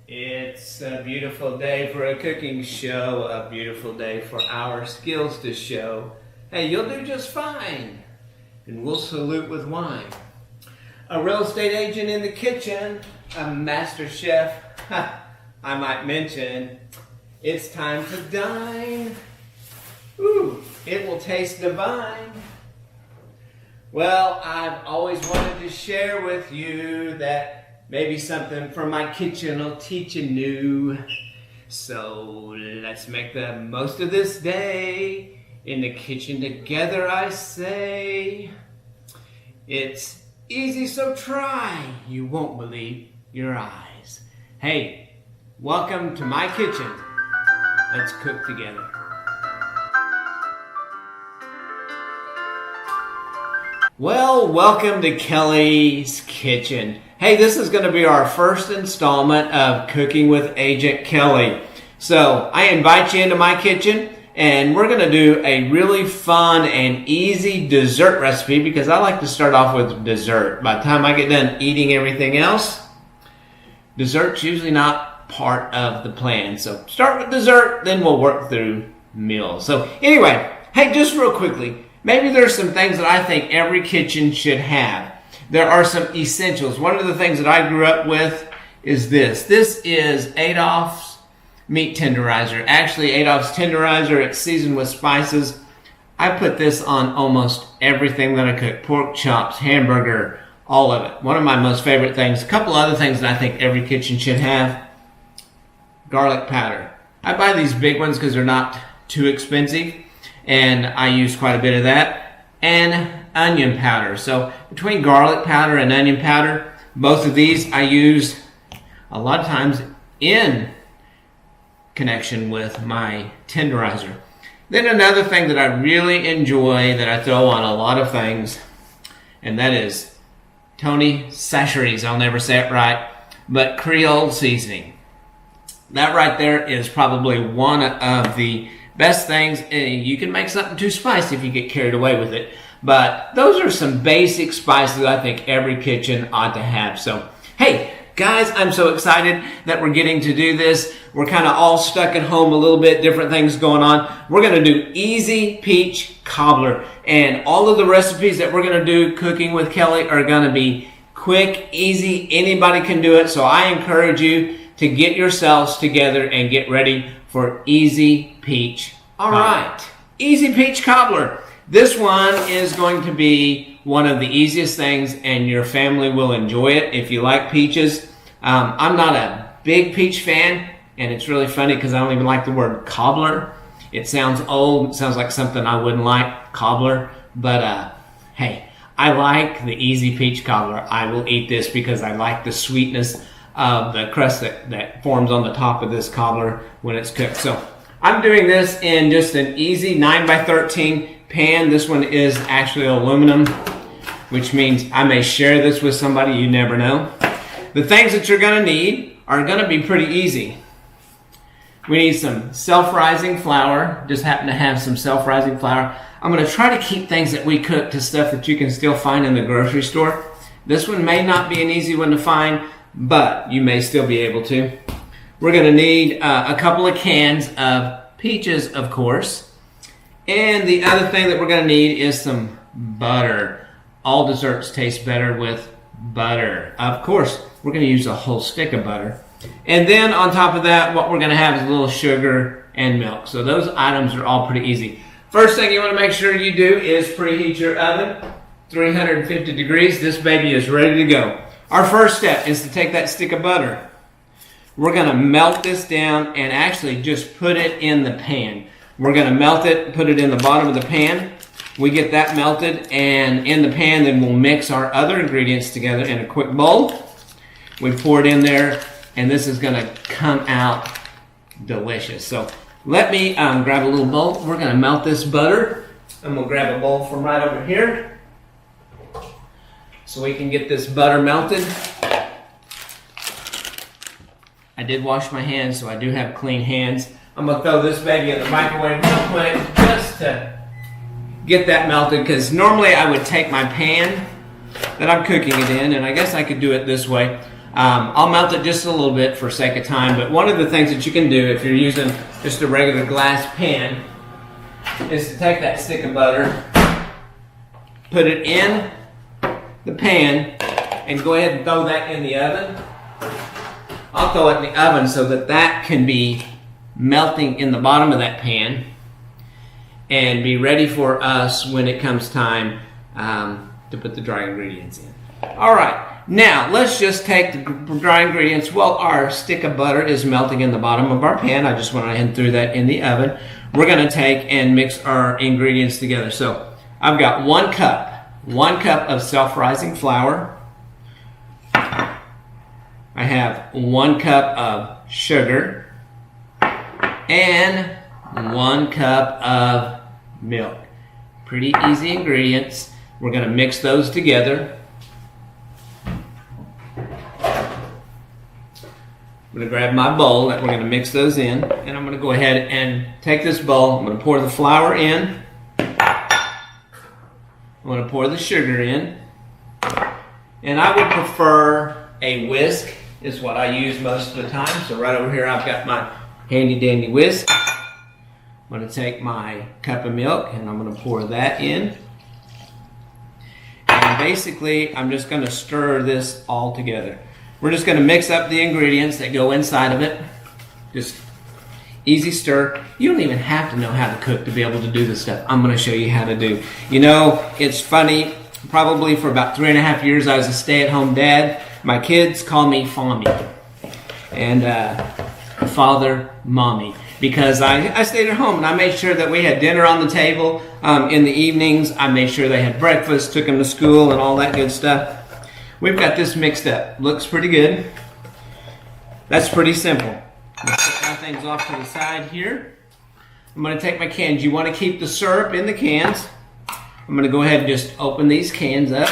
It's a beautiful day for a cooking show, a beautiful day for our skills to show. Hey, you'll do just fine, and we'll salute with wine. A real estate agent in the kitchen, a master chef, I might mention, it's time to dine. Ooh, it will taste divine. Well, I've always wanted to share with you that maybe something from my kitchen will teach you new. So let's make the most of this day. In the kitchen together, I say. It's easy, so try. You won't believe your eyes. Hey, welcome to my kitchen. Let's cook together. Well, welcome to Kelly's Kitchen. Hey, this is going to be our first installment of Cooking with Agent Kelly. So I invite you into my kitchen, and we're going to do a really fun and easy dessert recipe because I like to start off with dessert. By the time I get done eating everything else, dessert's usually not part of the plan. So start with dessert, then we'll work through meals. So anyway, hey, just real quickly, maybe there's some things that I think every kitchen should have. There are some essentials. One of the things that I grew up with is this. This is Adolph's meat tenderizer. Actually, Adolph's tenderizer, it's seasoned with spices. I put this on almost everything that I cook. Pork chops, hamburger, all of it. One of my most favorite things. A couple other things that I think every kitchen should have. Garlic powder. I buy these big ones because they're not too expensive, and I use quite a bit of that. And onion powder. So between garlic powder and onion powder, both of these I use a lot of times in connection with my tenderizer. Then another thing that I really enjoy that I throw on a lot of things, and that is Tony Chachere's, I'll never say it right, but Creole seasoning. That right there is probably one of the best things. You can make something too spicy if you get carried away with it. But those are some basic spices I think every kitchen ought to have. So, hey, guys, I'm so excited that we're getting to do this. We're kind of all stuck at home a little bit, different things going on. We're going to do easy peach cobbler. And all of the recipes that we're going to do cooking with Kelly are going to be quick, easy. Anybody can do it. So I encourage you to get yourselves together and get ready for easy peach. All right, easy peach cobbler. This one is going to be one of the easiest things, and your family will enjoy it if you like peaches. I'm not a big peach fan, and it's really funny because I don't even like the word cobbler. It sounds old. It sounds like something I wouldn't like, cobbler. But hey, I like the easy peach cobbler. I will eat this because I like the sweetness of the crust that forms on the top of this cobbler when it's cooked. So I'm doing this in just an easy 9x13 pan. This one is actually aluminum, which means I may share this with somebody. You never know. The things that you're going to need are going to be pretty easy. We need some self-rising flour. Just happen to have some self-rising flour. I'm going to try to keep things that we cook to stuff that you can still find in the grocery store. This one may not be an easy one to find, but you may still be able to. We're going to need a couple of cans of peaches, of course. And the other thing that we're going to need is some butter. All desserts taste better with butter. Of course, we're going to use a whole stick of butter. And then on top of that, what we're going to have is a little sugar and milk. So those items are all pretty easy. First thing you want to make sure you do is preheat your oven. 350 degrees. This baby is ready to go. Our first step is to take that stick of butter. We're going to melt this down and actually just put it in the pan. We're going to melt it, put it in the bottom of the pan. We get that melted, and in the pan, then we'll mix our other ingredients together in a quick bowl. We pour it in there, and this is going to come out delicious. So let me grab a little bowl. We're going to melt this butter, and we'll grab a bowl from right over here so we can get this butter melted. I did wash my hands, so I do have clean hands. I'm going to throw this baby in the microwave real quick just to get that melted, because normally I would take my pan that I'm cooking it in, and I guess I could do it this way. I'll melt it just a little bit for sake of time, but one of the things that you can do if you're using just a regular glass pan is to take that stick of butter, put it in the pan, and go ahead and throw that in the oven. I'll throw it in the oven so that that can be melting in the bottom of that pan and be ready for us when it comes time to put the dry ingredients in. All right, now let's just take the dry ingredients. Well, our stick of butter is melting in the bottom of our pan. I just went ahead and threw that in the oven. We're going to take and mix our ingredients together. So I've got 1 cup of self-rising flour. I have 1 cup of sugar and 1 cup of milk. Pretty easy ingredients. We're going to mix those together. I'm going to grab my bowl that we're going to mix those in, and I'm going to go ahead and take this bowl. I'm going to pour the flour in. I'm going to pour the sugar in. And I would prefer a whisk is what I use most of the time. So right over here I've got my handy dandy whisk. I'm going to take my cup of milk and I'm going to pour that in. And basically I'm just going to stir this all together. We're just going to mix up the ingredients that go inside of it. Just easy stir. You don't even have to know how to cook to be able to do this stuff. I'm going to show you how to do. You know, it's funny. Probably for about 3.5 years I was a stay-at-home dad. My kids call me Fammy. And father, mommy. Because I stayed at home and I made sure that we had dinner on the table in the evenings. I made sure they had breakfast, took them to school and all that good stuff. We've got this mixed up. Looks pretty good. That's pretty simple. Let's put my things off to the side here. I'm going to take my cans. You want to keep the syrup in the cans. I'm going to go ahead and just open these cans up.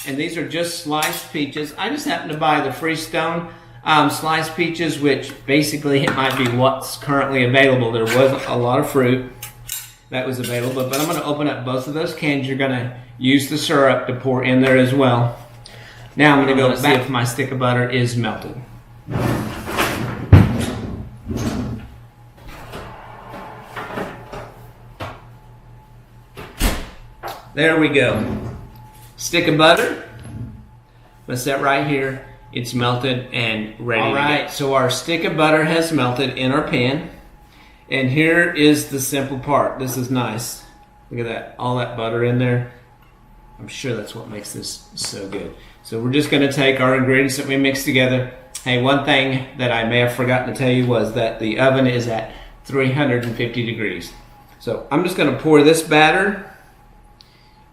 And these are just sliced peaches. I just happened to buy the Freestone sliced peaches, which basically it might be what's currently available. There was a lot of fruit that was available, but I'm going to open up both of those cans. You're going to use the syrup to pour in there as well. Now I'm going to go see if my stick of butter is melted. There we go. Stick of butter. Let's set right here. It's melted and ready. All right, so our stick of butter has melted in our pan. And here is the simple part. This is nice. Look at that, all that butter in there. I'm sure that's what makes this so good. So we're just gonna take our ingredients that we mixed together. Hey, one thing that I may have forgotten to tell you was that the oven is at 350 degrees. So I'm just gonna pour this batter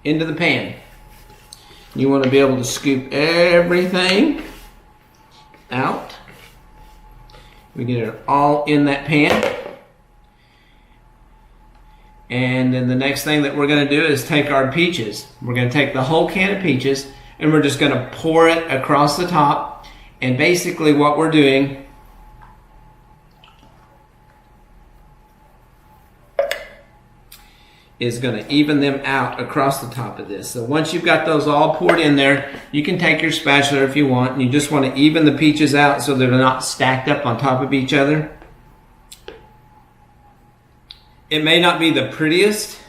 into the pan. You wanna be able to scoop everything out. We get it all in that pan. And then the next thing that we're going to do is take our peaches. We're going to take the whole can of peaches and we're just going to pour it across the top. And basically what we're doing is going to even them out across the top of this. So once you've got those all poured in there, you can take your spatula if you want, and you just want to even the peaches out so they're not stacked up on top of each other. It may not be the prettiest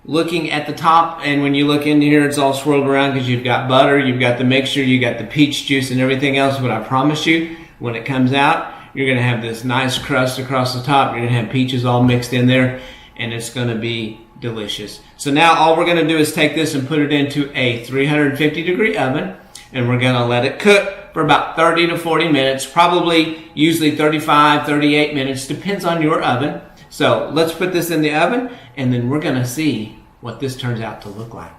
looking at the top, and when you look in here it's all swirled around because you've got butter, you've got the mixture, you've got the peach juice and everything else, but I promise you when it comes out you're going to have this nice crust across the top. You're going to have peaches all mixed in there and it's going to be delicious. So now all we're going to do is take this and put it into a 350 degree oven and we're going to let it cook for about 30 to 40 minutes, probably usually 35, 38 minutes, depends on your oven. So let's put this in the oven and then we're going to see what this turns out to look like.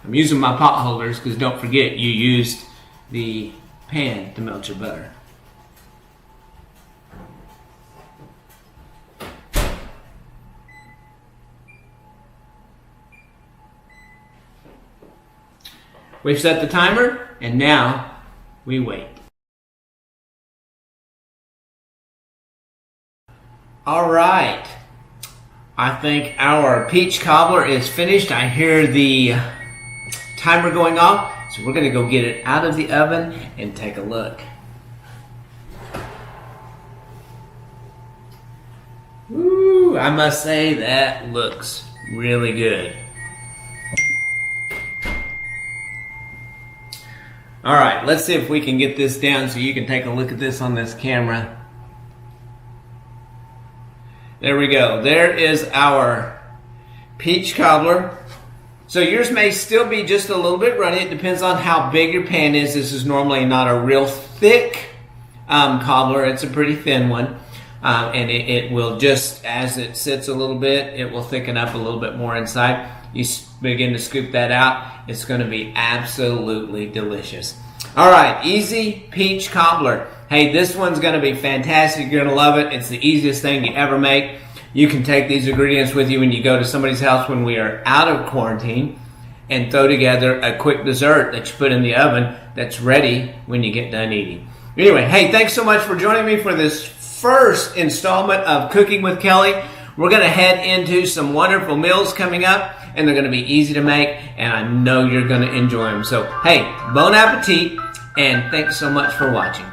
I'm using my pot holders because don't forget you used the pan to melt your butter. We've set the timer and now we wait. All right, I think our peach cobbler is finished. I hear the timer going off, so we're gonna go get it out of the oven and take a look. Ooh, I must say that looks really good. All right, let's see if we can get this down so you can take a look at this on this camera. There we go. There is our peach cobbler. So yours may still be just a little bit runny. It depends on how big your pan is. This is normally not a real thick cobbler. It's a pretty thin one. And it will just, as it sits a little bit, it will thicken up a little bit more inside. You begin to scoop that out. It's going to be absolutely delicious. All right, easy peach cobbler. Hey, this one's going to be fantastic. You're going to love it. It's the easiest thing you ever make. You can take these ingredients with you when you go to somebody's house when we are out of quarantine and throw together a quick dessert that you put in the oven that's ready when you get done eating. Anyway, hey, thanks so much for joining me for this first installment of Cooking with Kelly. We're going to head into some wonderful meals coming up, and they're going to be easy to make, and I know you're going to enjoy them. So, hey, bon appetit, and thanks so much for watching.